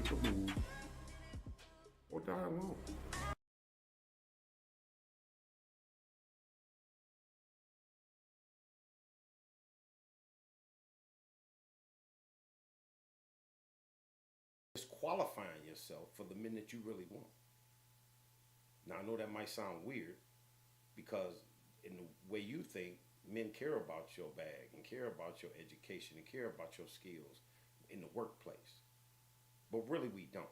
make a move or die alone. Disqualifying yourself for the men that you really want. Now, I know that might sound weird because in the way you think, men care about your bag and care about your education and care about your skills in the workplace. But really, we don't.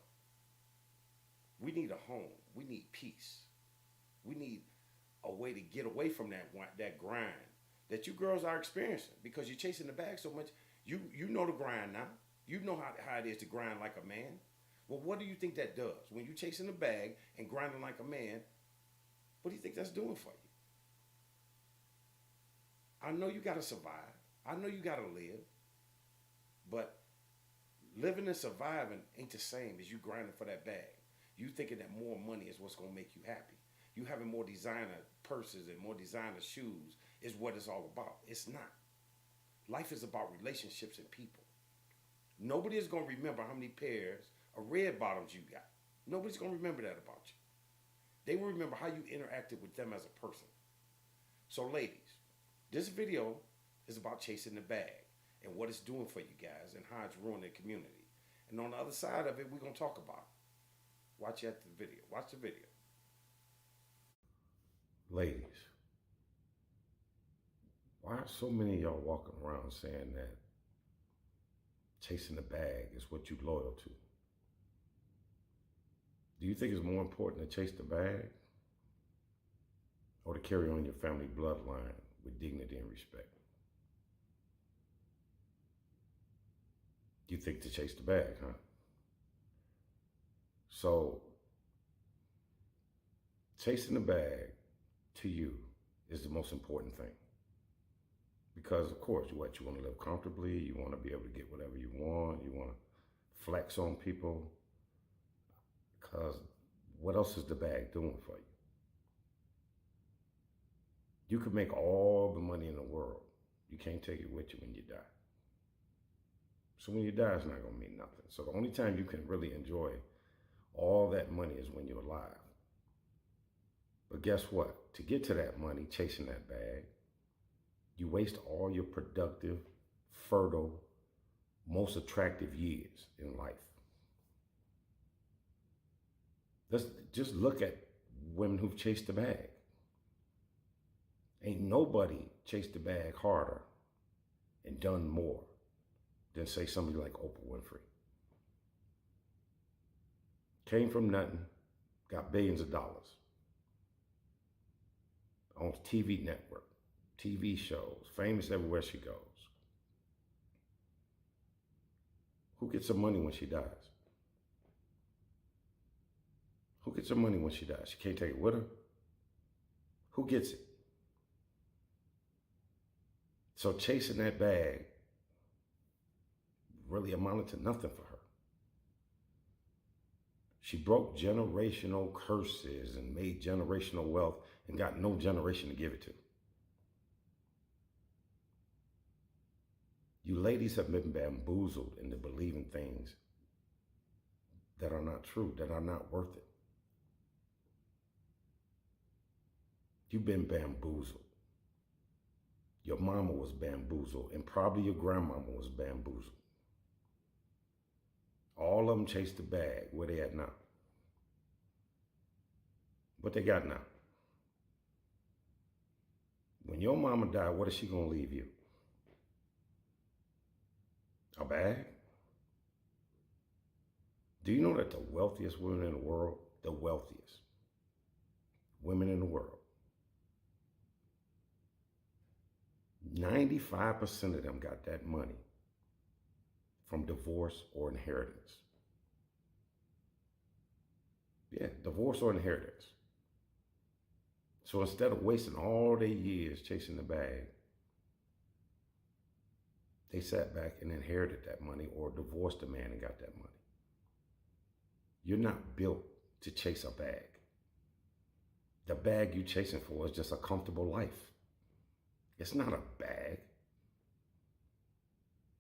We need a home. We need peace. We need a way to get away from that grind that you girls are experiencing because you're chasing the bag so much. You know the grind now. You know how it is to grind like a man. Well, what do you think that does? When you're chasing the bag and grinding like a man, what do you think that's doing for you? I know you got to survive. I know you got to live. But living and surviving ain't the same as you grinding for that bag. You thinking that more money is what's going to make you happy. You having more designer purses and more designer shoes is what it's all about. It's not. Life is about relationships and people. Nobody is going to remember how many pairs of red bottoms you got. Nobody's going to remember that about you. They will remember how you interacted with them as a person. So ladies, this video is about chasing the bag and what it's doing for you guys and how it's ruining the community. And on the other side of it, we're going to talk about it. Watch the video. Watch the video. Ladies, why are so many of y'all walking around saying that chasing the bag is what you're loyal to? Do you think it's more important to chase the bag or to carry on your family bloodline with dignity and respect? You think to chase the bag, huh? So, chasing the bag to you is the most important thing. Because, of course, you want to live comfortably, you want to be able to get whatever you want, you want to flex on people. Because what else is the bag doing for you? You could make all the money in the world. You can't take it with you when you die. So when you die, it's not going to mean nothing. So the only time you can really enjoy all that money is when you're alive. But guess what? To get to that money, chasing that bag, you waste all your productive, fertile, most attractive years in life. Let's just look at women who've chased the bag. Ain't nobody chased the bag harder and done more than, say, somebody like Oprah Winfrey. Came from nothing, got billions of dollars. Owns TV network, TV shows, famous everywhere she goes. Who gets her money when she dies? Who gets her money when she dies? She can't take it with her. Who gets it? So chasing that bag really amounted to nothing for her. She broke generational curses and made generational wealth and got no generation to give it to. You ladies have been bamboozled into believing things that are not true, that are not worth it. You've been bamboozled. Your mama was bamboozled, and probably your grandmama was bamboozled. All of them chased the bag. Where they at now? What they got now? When your mama died, what is she gonna leave you? A bag? Do you know that the wealthiest women in the world, the wealthiest women in the world, 95% of them got that money from divorce or inheritance. Yeah, divorce or inheritance. So instead of wasting all their years chasing the bag, they sat back and inherited that money or divorced a man and got that money. You're not built to chase a bag. The bag you're chasing for is just a comfortable life. It's not a bag.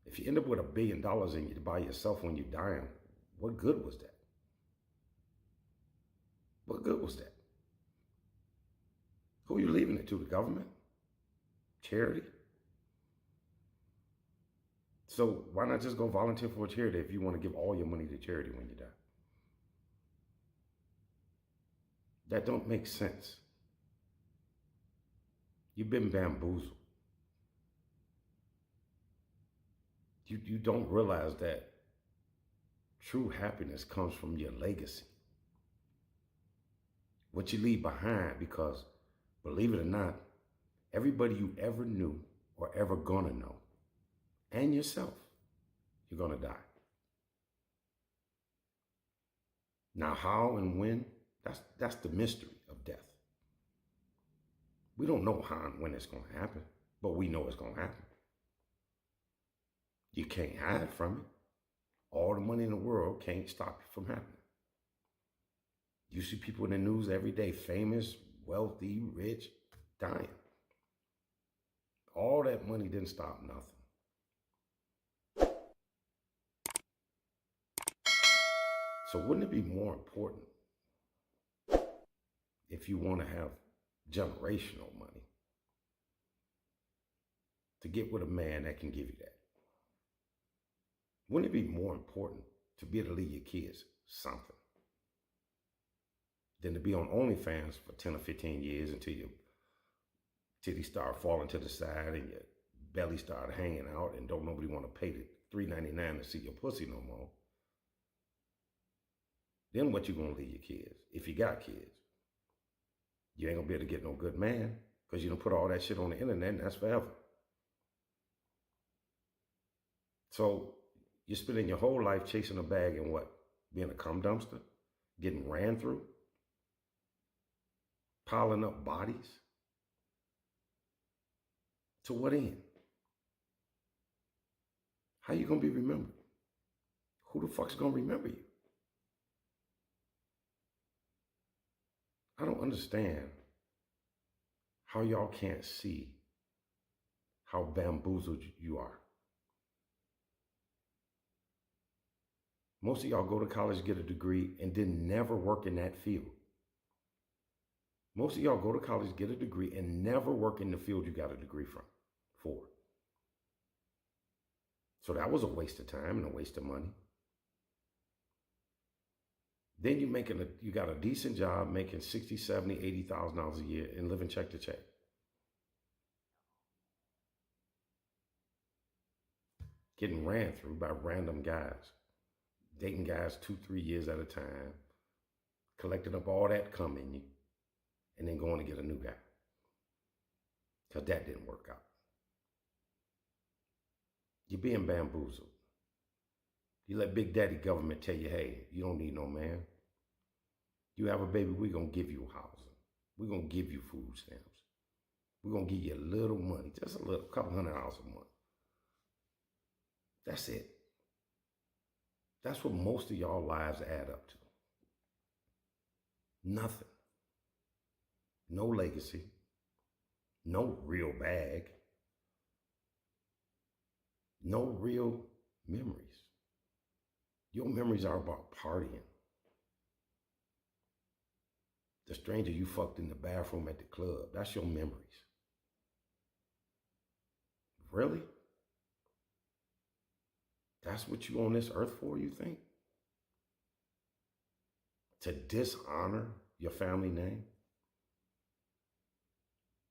If you end up with $1 billion and you're by yourself when you're dying, What good was that? What good was that? Who are you leaving it to? The government? Charity? So why not just go volunteer for a charity if you want to give all your money to charity when you die? That don't make sense. You've been bamboozled. You don't realize that true happiness comes from your legacy. What you leave behind, because believe it or not, everybody you ever knew or ever gonna know, and yourself, you're gonna die. Now, how and when, that's the mystery of death. We don't know how and when it's gonna happen, but we know it's gonna happen. You can't hide from it. All the money in the world can't stop it from happening. You see people in the news every day, famous, wealthy, rich, dying. All that money didn't stop nothing. So wouldn't it be more important if you want to have generational money to get with a man that can give you that? Wouldn't it be more important to be able to leave your kids something than to be on OnlyFans for 10 or 15 years until you start falling to the side and your belly start hanging out and don't nobody want to pay the $3.99 to see your pussy no more? Then what you gonna leave your kids? If you got kids, you ain't gonna be able to get no good man because you don't put all that shit on the internet and that's forever. So you're spending your whole life chasing a bag and what? Being a cum dumpster? Getting ran through? Piling up bodies? To what end? How you gonna be remembered? Who the fuck's gonna remember you? I don't understand how y'all can't see how bamboozled you are. Most of y'all go to college, get a degree, and then never work in that field. Most of y'all go to college, get a degree, and never work in the field you got a degree for. So that was a waste of time and a waste of money. Then you got a decent job making $60,000, $70,000, $80,000 a year and living check to check. Getting ran through by random guys. Dating guys 2-3 years at a time. Collecting up all that cum in you. And then going to get a new guy. Because that didn't work out. You're being bamboozled. You let Big Daddy government tell you, hey, you don't need no man. You have a baby, we're going to give you housing. We're going to give you food stamps. We're going to give you a little money, just a little, couple $100 a month. That's it. That's what most of y'all lives add up to. Nothing. No legacy. No real bag. No real memories. Your memories are about partying. The stranger you fucked in the bathroom at the club, that's your memories. Really? That's what you on this earth for, you think? To dishonor your family name?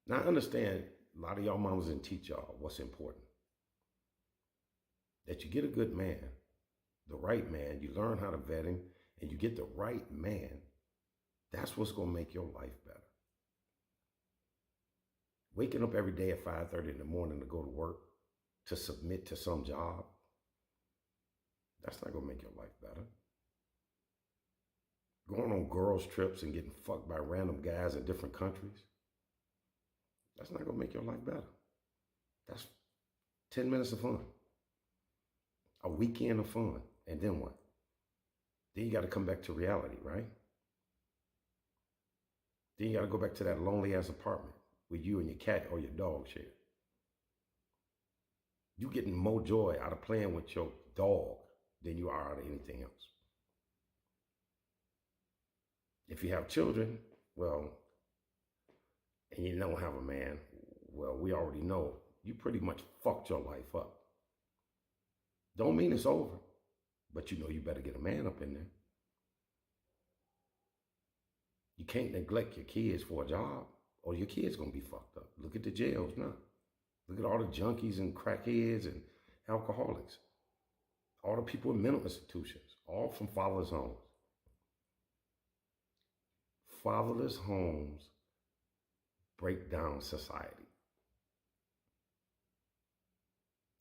Now I understand a lot of y'all mamas didn't teach y'all what's important. That you get a good man, the right man, you learn how to vet him, and you get the right man. That's what's going to make your life better. Waking up every day at 5:30 in the morning to go to work, to submit to some job, that's not going to make your life better. Going on girls' trips and getting fucked by random guys in different countries, that's not going to make your life better. That's 10 minutes of fun. A weekend of fun. And then what? Then you got to come back to reality, right? Then you got to go back to that lonely ass apartment where you and your cat or your dog share. You getting more joy out of playing with your dog than you are out of anything else. If you have children, well, and you don't have a man, well, we already know you pretty much fucked your life up. Don't mean it's over, but you know you better get a man up in there. You can't neglect your kids for a job, or your kids gonna be fucked up. Look at the jails now. Look at all the junkies and crackheads and alcoholics. All the people in mental institutions, all from fatherless homes. Fatherless homes break down society.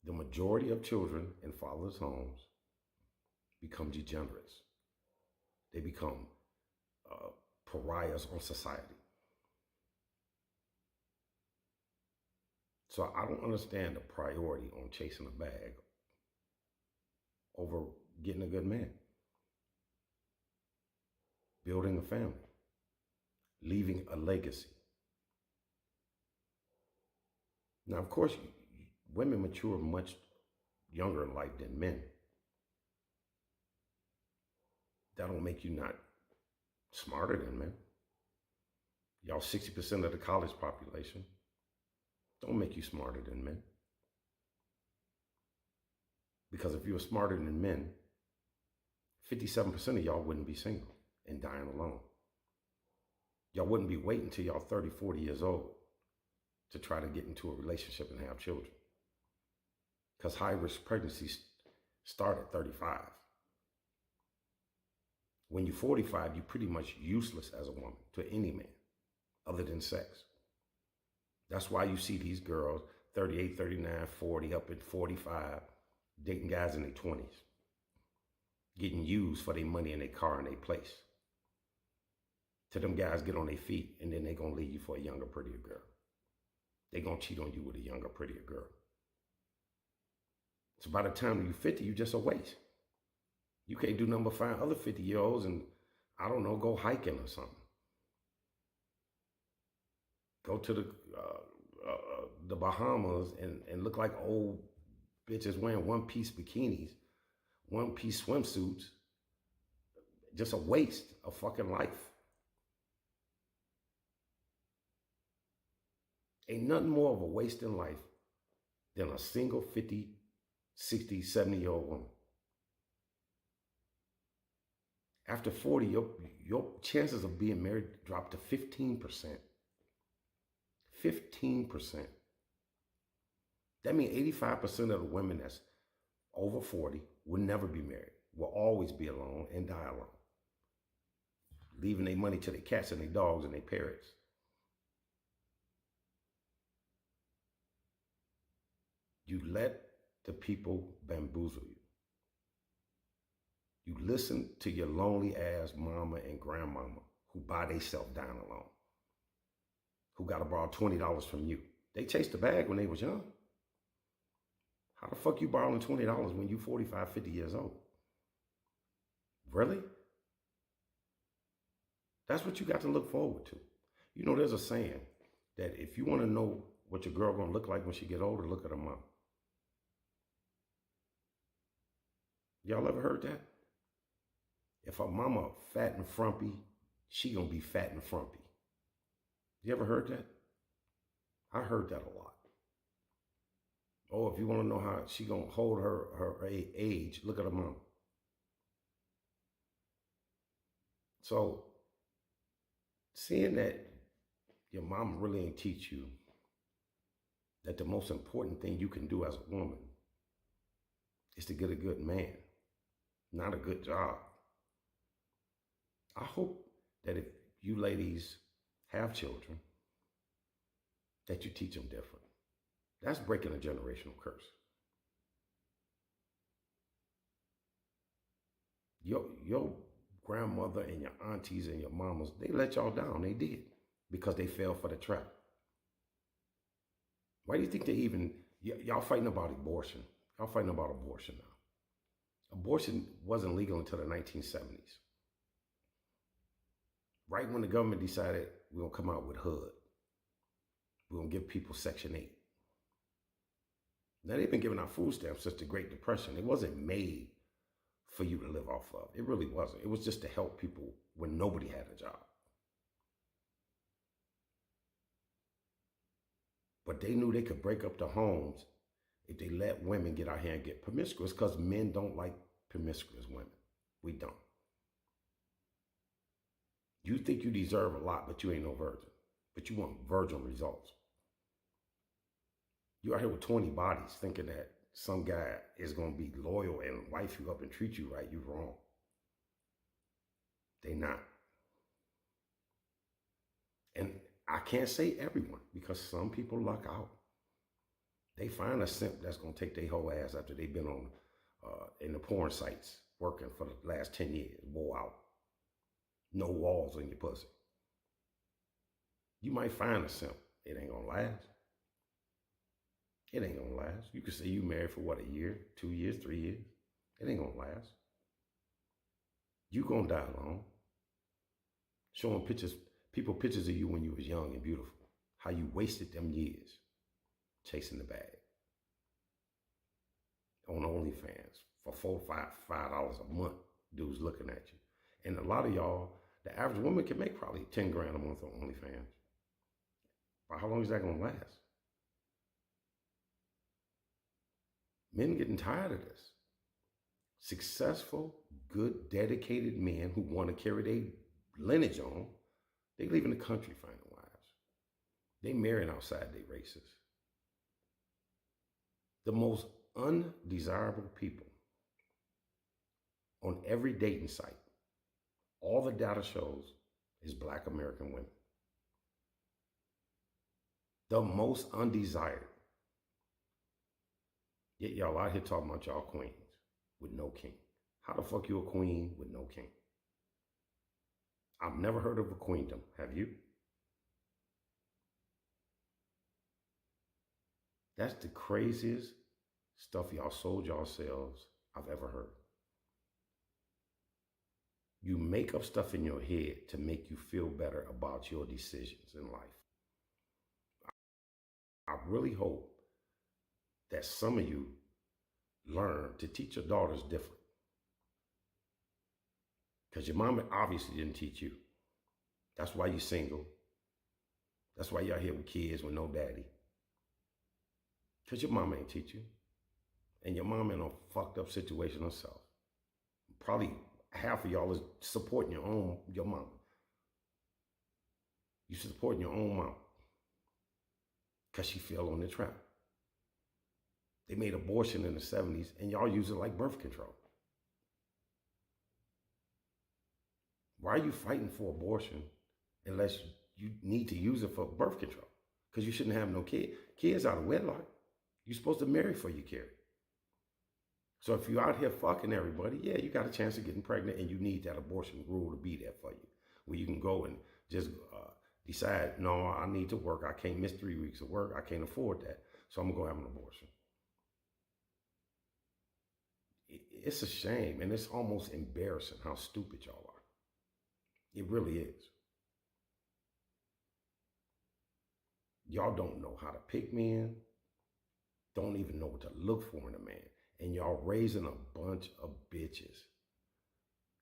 The majority of children in fatherless homes become degenerates. They become pariahs on society. So I don't understand the priority on chasing a bag over getting a good man, building a family, leaving a legacy. Now, of course, women mature much younger in life than men. That don't make you not smarter than men. Y'all 60% of the college population. Don't make you smarter than men. Because if you were smarter than men, 57% of y'all wouldn't be single and dying alone. Y'all wouldn't be waiting till y'all 30, 40 years old to try to get into a relationship and have children. Because high-risk pregnancies start at 35. When you're 45, you're pretty much useless as a woman to any man other than sex. That's why you see these girls, 38, 39, 40, up at 45, dating guys in their 20s, getting used for their money and their car and their place. Till them guys get on their feet, and then they're going to leave you for a younger, prettier girl. They're going to cheat on you with a younger, prettier girl. So by the time you're 50, you're just a waste. You can't do nothing but find other 50-year-olds and, I don't know, go hiking or something. Go to the Bahamas and look like old bitches wearing one-piece bikinis, one-piece swimsuits. Just a waste of fucking life. Ain't nothing more of a waste in life than a single 50, 60, 70-year-old woman. After 40, your chances of being married drop to 15%. 15%. That means 85% of the women that's over 40 will never be married, will always be alone and die alone, leaving their money to their cats and their dogs and their parrots. You let the people bamboozle you. You listen to your lonely ass mama and grandmama who buy themselves down alone, who got to borrow $20 from you. They chased the bag when they was young. How the fuck you borrowing $20 when you 45, 50 years old? Really? That's what you got to look forward to. You know, there's a saying that if you want to know what your girl gonna look like when she get older, look at her mom. Y'all ever heard that? If her mama fat and frumpy, she gonna be fat and frumpy. You ever heard that? I heard that a lot. Oh, if you want to know how she gonna hold her age, look at her mama. So, seeing that your mama really ain't teach you that the most important thing you can do as a woman is to get a good man, not a good job. I hope that if you ladies have children, that you teach them different. That's breaking a generational curse. Your grandmother and your aunties and your mamas, they let y'all down. They did, because they fell for the trap. Why do you think they even, y'all fighting about abortion? Y'all fighting about abortion now. Abortion wasn't legal until the 1970s. Right when the government decided we're going to come out with HUD. We're going to give people Section 8. Now, they've been giving out food stamps since the Great Depression. It wasn't made for you to live off of. It really wasn't. It was just to help people when nobody had a job. But they knew they could break up the homes if they let women get out here and get promiscuous, because men don't like promiscuous women. We don't. You think you deserve a lot, but you ain't no virgin. But you want virgin results. You out here with 20 bodies thinking that some guy is going to be loyal and wife you up and treat you right. You're wrong. They not. And I can't say everyone, because some people luck out. They find a simp that's going to take their whole ass after they've been on in the porn sites working for the last 10 years. Wore out. No walls in your pussy. You might find a simp. It ain't going to last. It ain't going to last. You could say you married for what, a year, 2 years, 3 years. It ain't going to last. You going to die alone. Showing people pictures of you when you was young and beautiful. How you wasted them years chasing the bag. On OnlyFans for $5 a month. Dudes looking at you. And a lot of y'all, the average woman can make probably 10 grand a month on OnlyFans. But how long is that going to last? Men getting tired of this. Successful, good, dedicated men who want to carry their lineage on, they leaving the country finding wives. They marrying outside their races. The most undesirable people on every dating site, all the data shows, is Black American women. The most undesired. Yet y'all out here talking about y'all queens with no king. How the fuck you a queen with no king? I've never heard of a queendom. Have you? That's the craziest stuff y'all sold yourselves I've ever heard. You make up stuff in your head to make you feel better about your decisions in life. I really hope that some of you learn to teach your daughters different. Because your mama obviously didn't teach you. That's why you're single. That's why you're out here with kids with no daddy. Because your mama ain't teach you. And your mama in a fucked up situation herself. Probably half of y'all is supporting your mama. You supporting your own mama. Because she fell on the trap. They made abortion in the 70s and y'all use it like birth control. Why are you fighting for abortion unless you need to use it for birth control? Because you shouldn't have no kid. Kids out of wedlock. You're supposed to marry for your kid. So if you're out here fucking everybody, yeah, you got a chance of getting pregnant and you need that abortion rule to be there for you. Where you can go and just decide, no, I need to work. I can't miss 3 weeks of work. I can't afford that. So I'm going to go have an abortion. It's a shame and it's almost embarrassing how stupid y'all are. It really is. Y'all don't know how to pick men. Don't even know what to look for in a man. And y'all raising a bunch of bitches.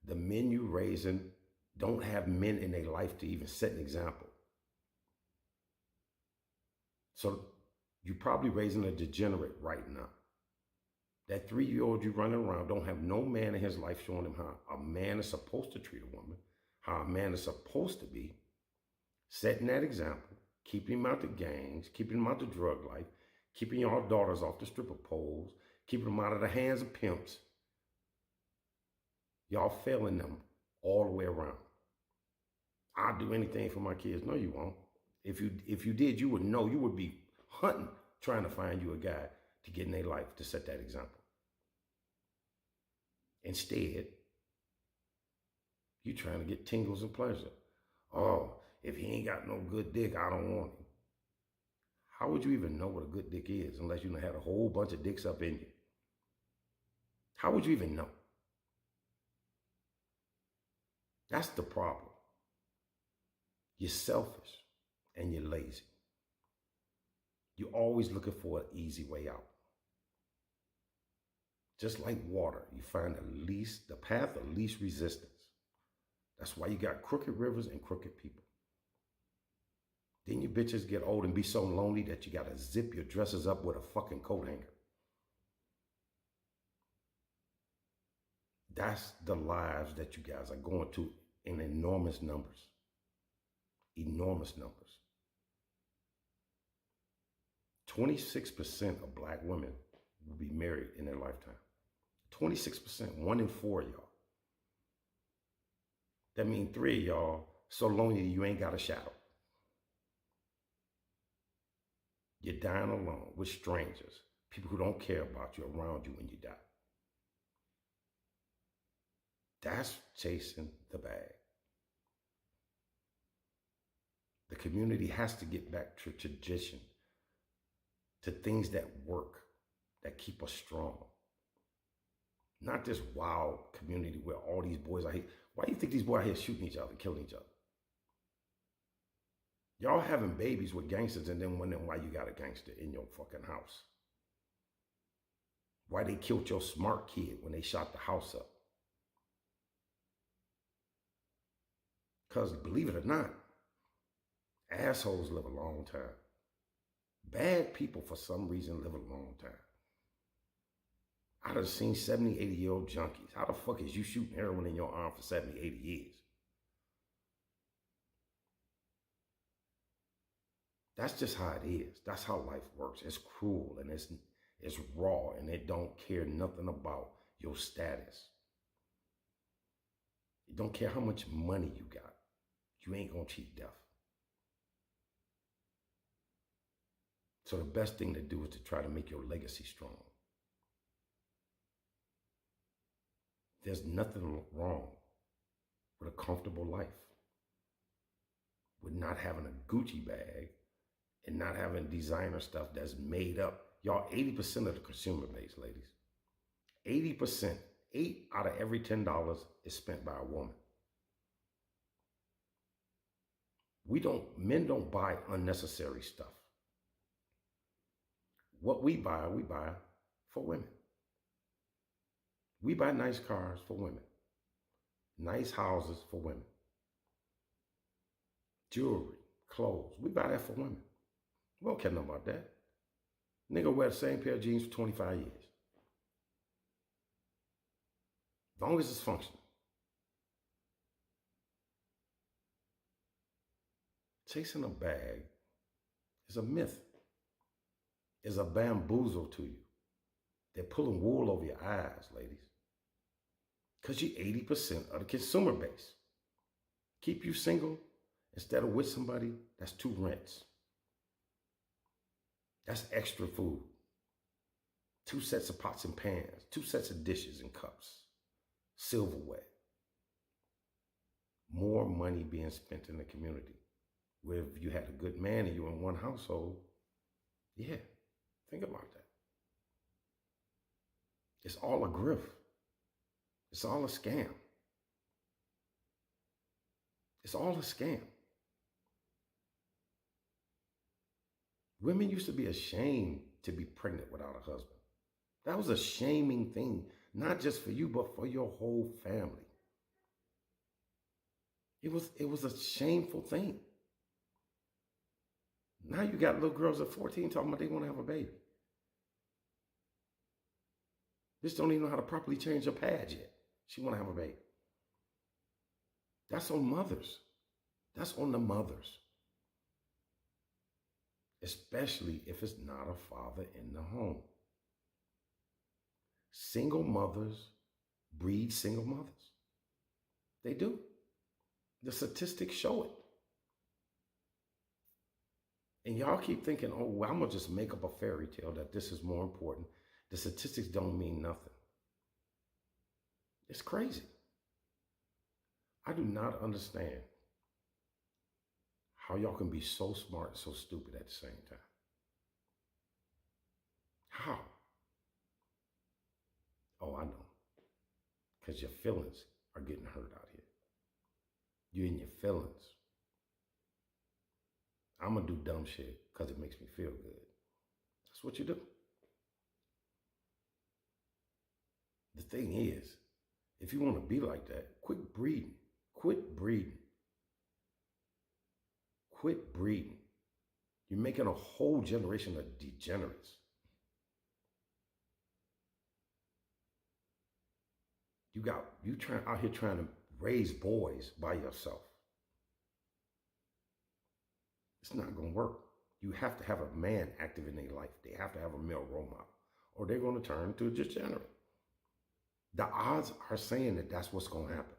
The men you raising don't have men in their life to even set an example. So you're probably raising a degenerate right now. That 3-year-old you running around don't have no man in his life showing him how a man is supposed to treat a woman, how a man is supposed to be, setting that example, keeping him out the gangs, keeping him out the drug life, keeping y'all daughters off the stripper poles, keeping them out of the hands of pimps. Y'all failing them all the way around. I'll do anything for my kids. No, you won't. If you did, you would know. You would be hunting, trying to find you a guy to get in their life to set that example. Instead, you trying to get tingles and pleasure. Oh, if he ain't got no good dick, I don't want him. How would you even know what a good dick is unless you had a whole bunch of dicks up in you? How would you even know? That's the problem. You're selfish and you're lazy. You're always looking for an easy way out. Just like water, you find the path of least resistance. That's why you got crooked rivers and crooked people. Then your bitches get old and be so lonely that you gotta zip your dresses up with a fucking coat hanger. That's the lives that you guys are going to in enormous numbers. Enormous numbers. 26% of black women will be married in their lifetime. 26%, 1 in 4 y'all. That means 3 of y'all so lonely you ain't got a shadow. You're dying alone with strangers, people who don't care about you around you when you die. That's chasing the bag. The community has to get back to tradition, to things that work, that keep us strong. Not this wild community where all these boys are here. Why do you think these boys are here shooting each other, killing each other? Y'all having babies with gangsters and then wondering why you got a gangster in your fucking house. Why they killed your smart kid when they shot the house up. Because believe it or not, assholes live a long time. Bad people, for some reason, live a long time. I done seen 70, 80-year-old junkies. How the fuck is you shooting heroin in your arm for 70, 80 years? That's just how it is. That's how life works. It's cruel and it's raw, and it don't care nothing about your status. It don't care how much money you got. You ain't gonna cheat death. So the best thing to do is to try to make your legacy strong. There's nothing wrong with a comfortable life, with not having a Gucci bag and not having designer stuff that's made up. Y'all, 80% of the consumer base, ladies, 80%, 8 out of every $10 is spent by a woman. Men don't buy unnecessary stuff. What we buy for women. We buy nice cars for women. Nice houses for women. Jewelry, clothes, we buy that for women. We don't care nothing about that. Nigga wear the same pair of jeans for 25 years. As long as it's functional. Chasing a bag is a myth. Is a bamboozle to you. They're pulling wool over your eyes, ladies. Because you're 80% of the consumer base. Keep you single instead of with somebody, that's 2 rents. That's extra food. 2 sets of pots and pans, 2 sets of dishes and cups, silverware. More money being spent in the community. Where if you had a good man and you were in one household, yeah, think about that. It's all a grift. It's all a scam. It's all a scam. Women used to be ashamed to be pregnant without a husband. That was a shaming thing, not just for you, but for your whole family. It was a shameful thing. Now you got little girls at 14 talking about they want to have a baby. Bitch don't even know how to properly change her pads yet. She want to have a baby. That's on mothers. That's on the mothers. Especially if it's not a father in the home. Single mothers breed single mothers. They do. The statistics show it. And y'all keep thinking, oh, well, I'm going to just make up a fairy tale that this is more important. The statistics don't mean nothing. It's crazy. I do not understand how y'all can be so smart and so stupid at the same time. How? Oh, I know. Because your feelings are getting hurt out here. You're in your feelings. I'm going to do dumb shit because it makes me feel good. That's what you do. thing is, if you want to be like that, quit breeding. Quit breeding. Quit breeding. You're making a whole generation of degenerates. You out here trying to raise boys by yourself. It's not going to work. You have to have a man active in their life. They have to have a male role model, or they're going to turn into a degenerate. The odds are saying that that's what's going to happen.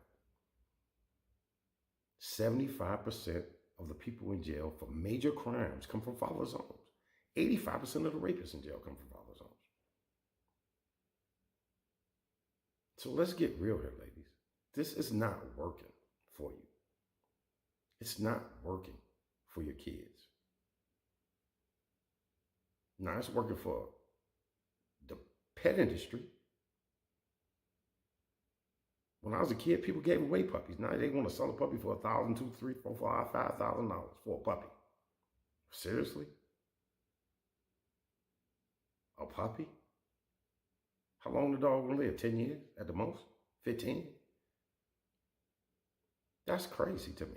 75% of the people in jail for major crimes come from fatherless homes. 85% of the rapists in jail come from fatherless homes. So let's get real here, ladies. This is not working for you. It's not working for your kids. Now it's working for the pet industry. When I was a kid, people gave away puppies. Now they want to sell a puppy for $1,000, $2,000, $3,000, $4,000, $5,000 for a puppy. Seriously? A puppy? How long the dog gonna live? 10 years at the most? 15? That's crazy to me.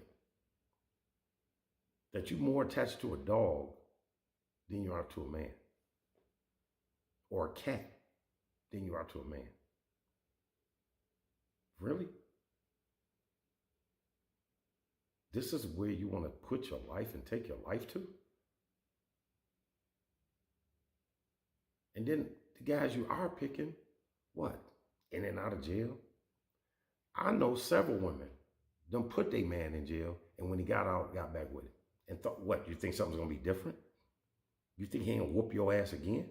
That you're more attached to a dog than you are to a man. Or a cat than you are to a man. Really? This is where you want to put your life and take your life to? And then the guys you are picking, what? In and out of jail? I know several women done put their man in jail, and when he got out, got back with it. And thought, what, you think something's going to be different? You think he ain't going to whoop your ass again?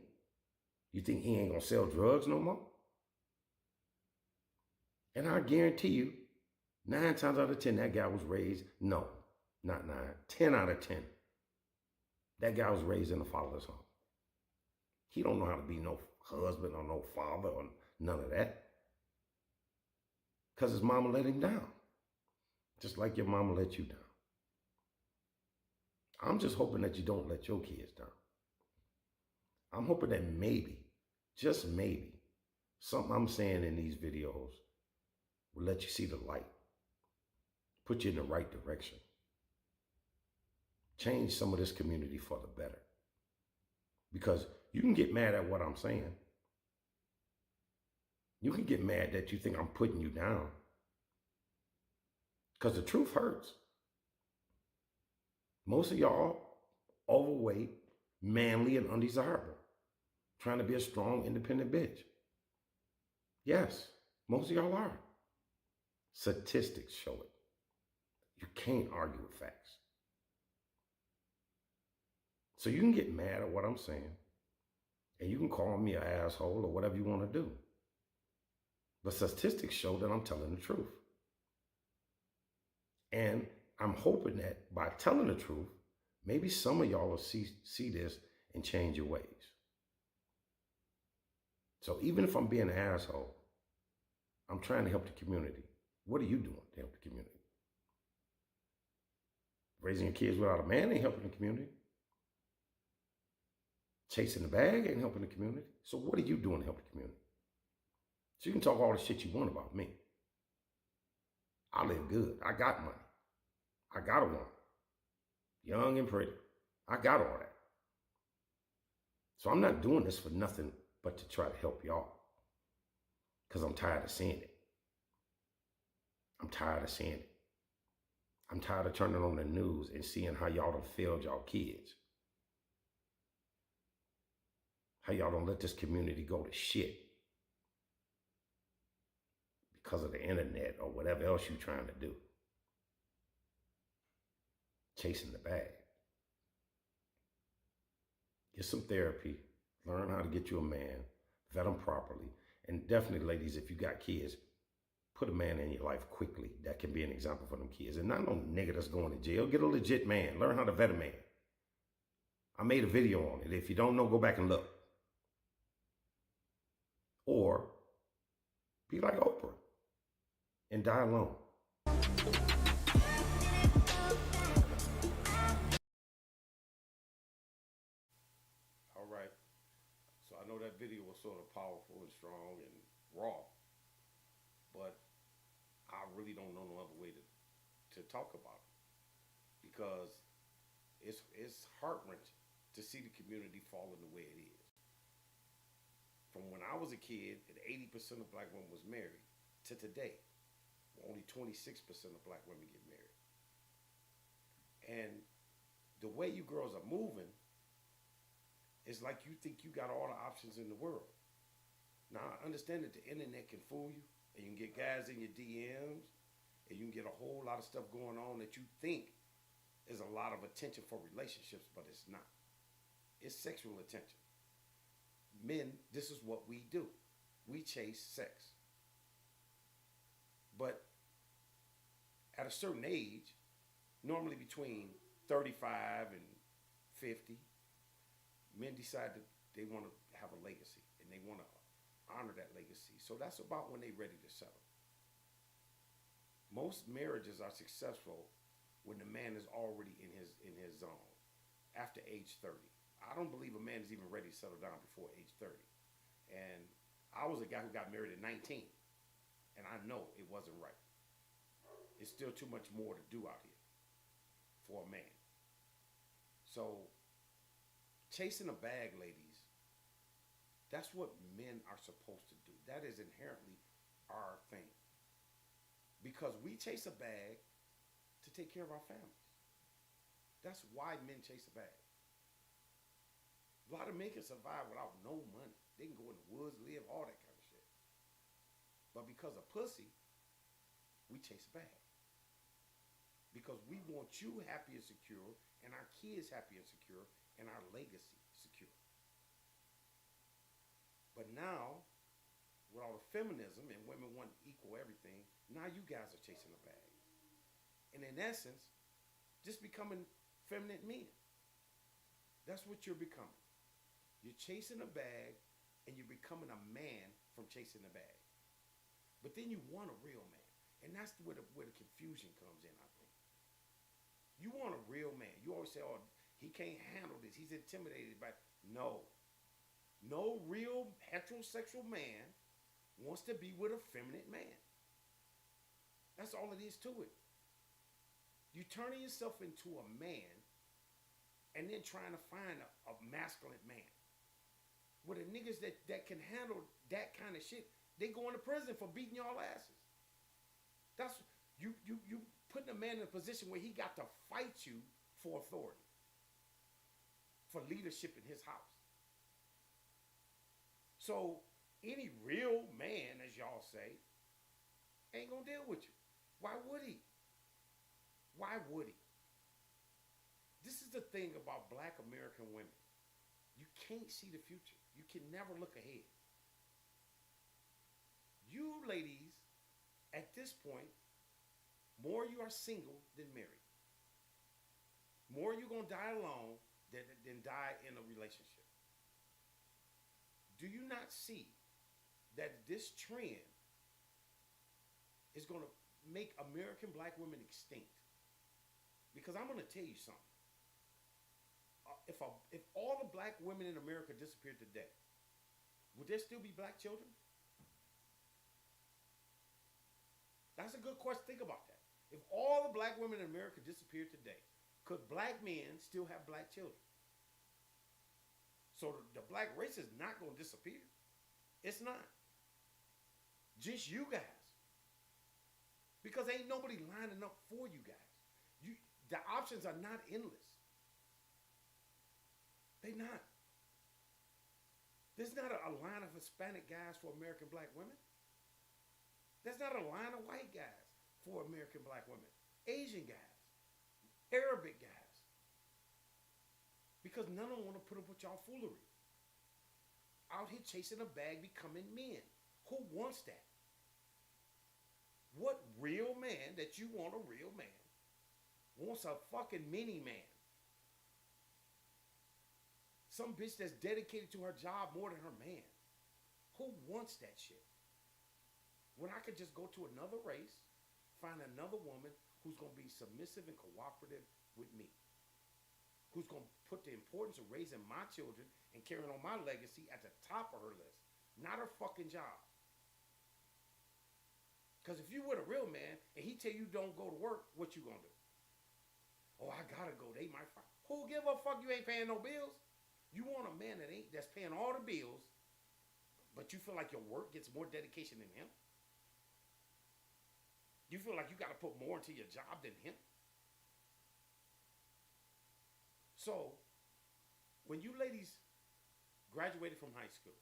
You think he ain't going to sell drugs no more? And I guarantee you, 9 times out of 10, that guy was raised, no, not 9, 10 out of 10. That guy was raised in a fatherless home. He don't know how to be no husband or no father or none of that. Because his mama let him down. Just like your mama let you down. I'm just hoping that you don't let your kids down. I'm hoping that maybe, just maybe, something I'm saying in these videos will let you see the light. Put you in the right direction. Change some of this community for the better. Because you can get mad at what I'm saying. You can get mad that you think I'm putting you down. Because the truth hurts. Most of y'all overweight, manly, and undesirable. Trying to be a strong, independent bitch. Yes, most of y'all are. Statistics show it. You can't argue with facts. So you can get mad at what I'm saying, and you can call me an asshole or whatever you want to do. But statistics show that I'm telling the truth. And I'm hoping that by telling the truth, maybe some of y'all will see this and change your ways. So even if I'm being an asshole, I'm trying to help the community. What are you doing to help the community? Raising your kids without a man ain't helping the community. Chasing the bag ain't helping the community. So what are you doing to help the community? So you can talk all the shit you want about me. I live good. I got money. I got a woman. Young and pretty. I got all that. So I'm not doing this for nothing but to try to help y'all. Because I'm tired of seeing it. I'm tired of seeing it. I'm tired of turning on the news and seeing how y'all done failed y'all kids. How y'all don't let this community go to shit because of the internet or whatever else you're trying to do. Chasing the bag. Get some therapy. Learn how to get you a man. Vet them properly. And definitely, ladies, if you got kids, put a man in your life quickly that can be an example for them kids. And not no nigga that's going to jail. Get a legit man. Learn how to vet a man. I made a video on it. If you don't know, go back and look. Or be like Oprah and die alone. All right. So I know that video was sort of powerful and strong and raw. to talk about it because it's heart wrenching to see the community falling the way it is. From when I was a kid and 80% of black women was married to today, where only 26% of black women get married. And the way you girls are moving is like you think you got all the options in the world. Now, I understand that the internet can fool you, and you can get guys in your DMs, and you can get a whole lot of stuff going on that you think is a lot of attention for relationships, but it's not. It's sexual attention. Men, this is what we do. We chase sex. But at a certain age, normally between 35 and 50, men decide that they want to have a legacy and they want to honor that legacy. So that's about when they're ready to settle. Most marriages are successful when the man is already in his zone after age 30. I don't believe a man is even ready to settle down before age 30. And I was a guy who got married at 19, and I know it wasn't right. It's still too much more to do out here for a man. So chasing a bag, ladies, that's what men are supposed to do. That is inherently our thing. Because we chase a bag to take care of our families. That's why men chase a bag. A lot of men can survive without no money. They can go in the woods, live, all that kind of shit. But because of pussy, we chase a bag. Because we want you happy and secure, and our kids happy and secure, and our legacy secure. But now, with all the feminism and women want equal everything, now you guys are chasing a bag. And in essence, just becoming feminine men. That's what you're becoming. You're chasing a bag, and you're becoming a man from chasing the bag. But then you want a real man. And that's where the confusion comes in, I think. You want a real man. You always say, oh, he can't handle this. He's intimidated by it. No. No real heterosexual man wants to be with a feminine man. That's all it is to it. You're turning yourself into a man and then trying to find a masculine man. With the niggas that can handle that kind of shit, they go into prison for beating y'all asses. That's you putting a man in a position where he got to fight you for authority, for leadership in his house. So any real man, as y'all say, ain't gonna deal with you. Why would he? Why would he? This is the thing about black American women. You can't see the future. You can never look ahead. You ladies, at this point, more you are single than married. More you're going to die alone than die in a relationship. Do you not see that this trend is going to make American black women extinct? Because I'm going to tell you something. If all the black women in America disappeared today, would there still be black children? That's a good question. Think about that. If all the black women in America disappeared today, could black men still have black children? So the black race is not going to disappear. It's not. Just you guys. Because ain't nobody lining up for you guys. The options are not endless. They not. There's not a line of Hispanic guys for American black women. There's not a line of white guys for American black women. Asian guys. Arabic guys. Because none of them want to put up with y'all foolery. Out here chasing a bag, becoming men. Who wants that? What real man that you want a real man wants a fucking mini man? Some bitch that's dedicated to her job more than her man. Who wants that shit? When I could just go to another race, find another woman who's going to be submissive and cooperative with me. Who's going to put the importance of raising my children and carrying on my legacy at the top of her list. Not her fucking job. Because if you with a real man and he tell you don't go to work, what you gonna do? Oh, I gotta go. They might find. Who give a fuck? You ain't paying no bills. You want a man that's paying all the bills, but you feel like your work gets more dedication than him. You feel like you got to put more into your job than him. So, when you ladies graduated from high school,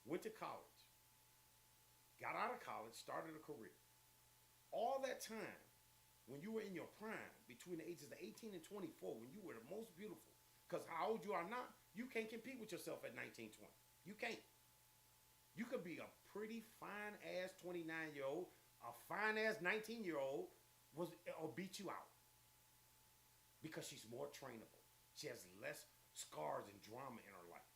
went to college, got out of college, started a career, all that time, when you were in your prime, between the ages of 18 and 24, when you were the most beautiful, because how old you are now, you can't compete with yourself at 19, 20. You can't. You could be a pretty fine-ass 29-year-old, a fine-ass 19-year-old, or beat you out. Because she's more trainable. She has less scars and drama in her life.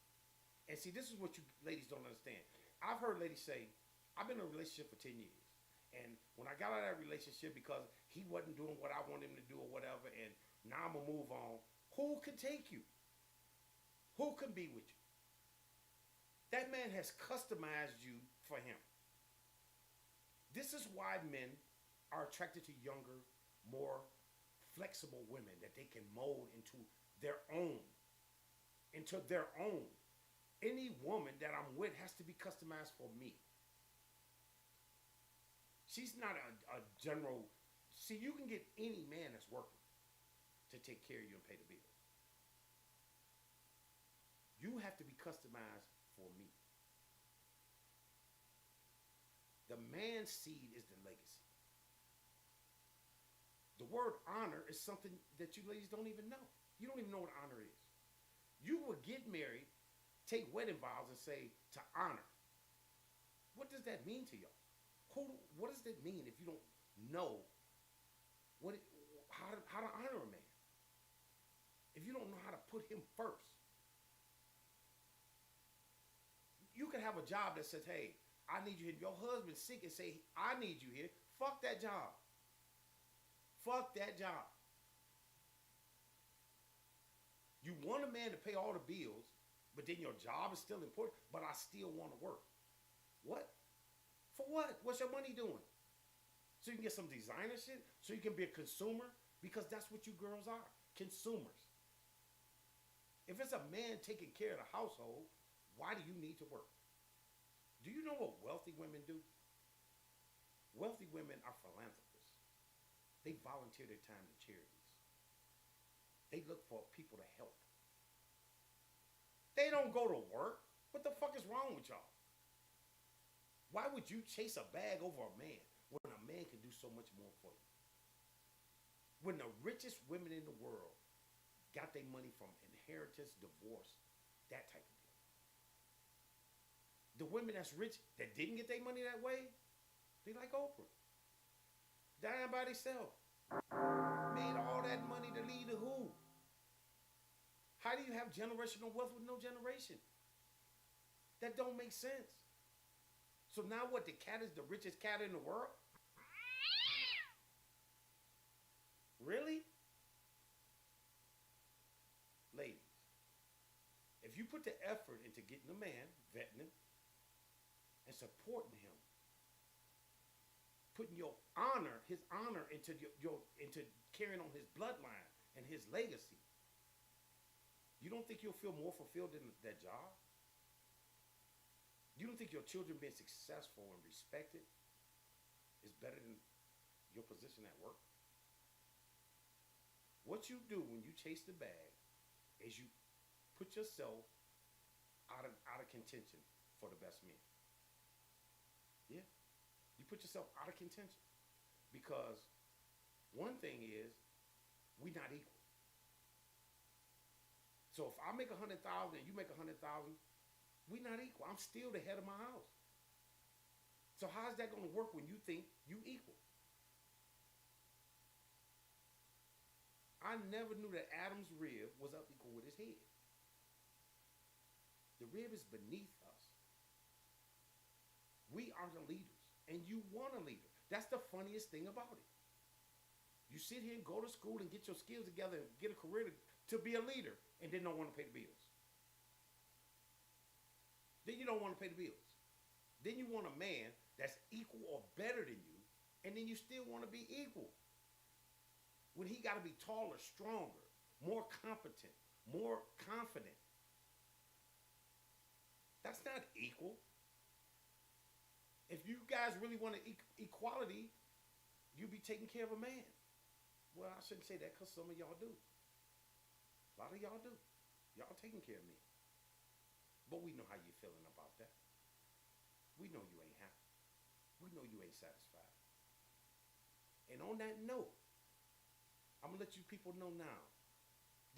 And see, this is what you ladies don't understand. I've heard ladies say, I've been in a relationship for 10 years. And when I got out of that relationship because he wasn't doing what I wanted him to do or whatever, and now I'm going to move on, who can take you? Who can be with you? That man has customized you for him. This is why men are attracted to younger, more flexible women that they can mold into their own. Any woman that I'm with has to be customized for me. She's not a general. See, you can get any man that's working to take care of you and pay the bills. You have to be customized for me. The man's seed is the legacy. The word honor is something that you ladies don't even know. You don't even know what honor is. You will get married, take wedding vows, and say to honor. What does that mean to y'all? What does that mean if you don't know how to honor a man? If you don't know how to put him first. You can have a job that says, hey, I need you here. Your husband's sick and say, I need you here. Fuck that job. Fuck that job. You want a man to pay all the bills, but then your job is still important, but I still want to work. What? For what? What's your money doing? So you can get some designer shit? So you can be a consumer? Because that's what you girls are. Consumers. If it's a man taking care of the household, why do you need to work? Do you know what wealthy women do? Wealthy women are philanthropists. They volunteer their time to charities. They look for people to help. They don't go to work. What the fuck is wrong with y'all? Why would you chase a bag over a man when a man can do so much more for you? When the richest women in the world got their money from inheritance, divorce, that type of deal. The women that's rich that didn't get their money that way, they like Oprah. Dying by themselves. Made all that money to lead to who? How do you have generational wealth with no generation? That don't make sense. So now what? The cat is the richest cat in the world? Really? Ladies, if you put the effort into getting a man, vetting him, and supporting him, putting your honor, his honor into into carrying on his bloodline and his legacy, you don't think you'll feel more fulfilled in that job? You don't think your children being successful and respected is better than your position at work? What you do when you chase the bag is you put yourself out of contention for the best men. Yeah. You put yourself out of contention. Because one thing is, we're not equal. So if I make 100,000 and you make 100,000, we're not equal. I'm still the head of my house. So how's that going to work when you think you equal? I never knew that Adam's rib was up equal with his head. The rib is beneath us. We are the leaders, and you want a leader. That's the funniest thing about it. You sit here and go to school and get your skills together and get a career to be a leader, and then don't want to pay the bills. Then you don't want to pay the bills. Then you want a man that's equal or better than you, And then you still want to be equal. When he got to be taller, stronger, more competent, more confident. That's not equal. If you guys really want equality, you be taking care of a man. Well, I shouldn't say that because some of y'all do. A lot of y'all do. Y'all taking care of me. But we know how you feeling about that. We know you ain't happy. We know you ain't satisfied. And on that note, I'm going to let you people know now.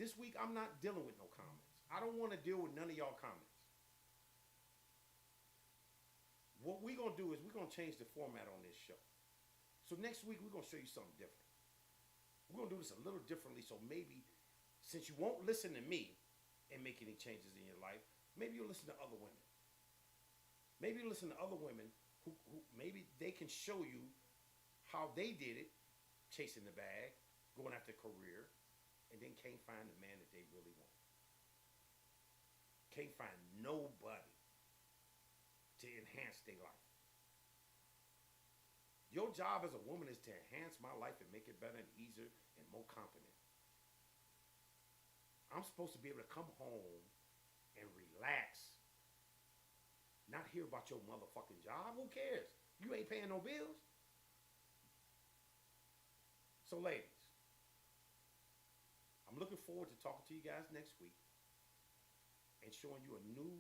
This week, I'm not dealing with no comments. I don't want to deal with none of y'all comments. What we're going to do is we're going to change the format on this show. So next week, we're going to show you something different. We're going to do this a little differently, so maybe, since you won't listen to me and make any changes in your life, maybe you'll listen to other women. Maybe you'll listen to other women who maybe they can show you how they did it, chasing the bag, going after a career, and then can't find the man that they really want. Can't find nobody to enhance their life. Your job as a woman is to enhance my life and make it better and easier and more competent. I'm supposed to be able to come home and relax. Not hear about your motherfucking job. Who cares? You ain't paying no bills. So ladies, I'm looking forward to talking to you guys next week and showing you a new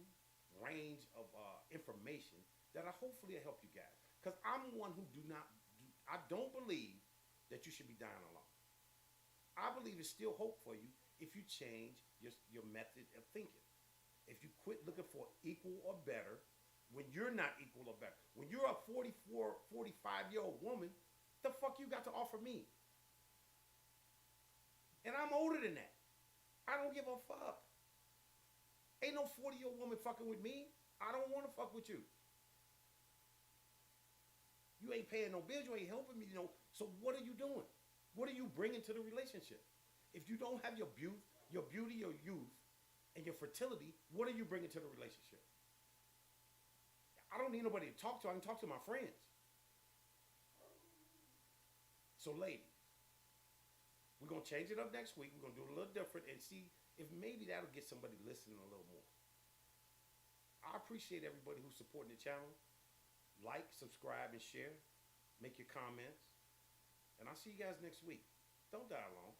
range of information that I hopefully will help you guys. Because I'm one who I don't believe that you should be dying alone. I believe there's still hope for you if you change your method of thinking. If you quit looking for equal or better when you're not equal or better. When you're a 44, 45-year-old woman, the fuck you got to offer me? And I'm older than that. I don't give a fuck. Ain't no 40-year-old woman fucking with me. I don't want to fuck with you. You ain't paying no bills. You ain't helping me. So what are you doing? What are you bringing to the relationship? If you don't have your beauty, your youth, and your fertility, what are you bringing to the relationship? I don't need nobody to talk to. I can talk to my friends. So ladies, we're going to change it up next week. We're going to do it a little different and see if maybe that'll get somebody listening a little more. I appreciate everybody who's supporting the channel. Like, subscribe, and share. Make your comments. And I'll see you guys next week. Don't die alone.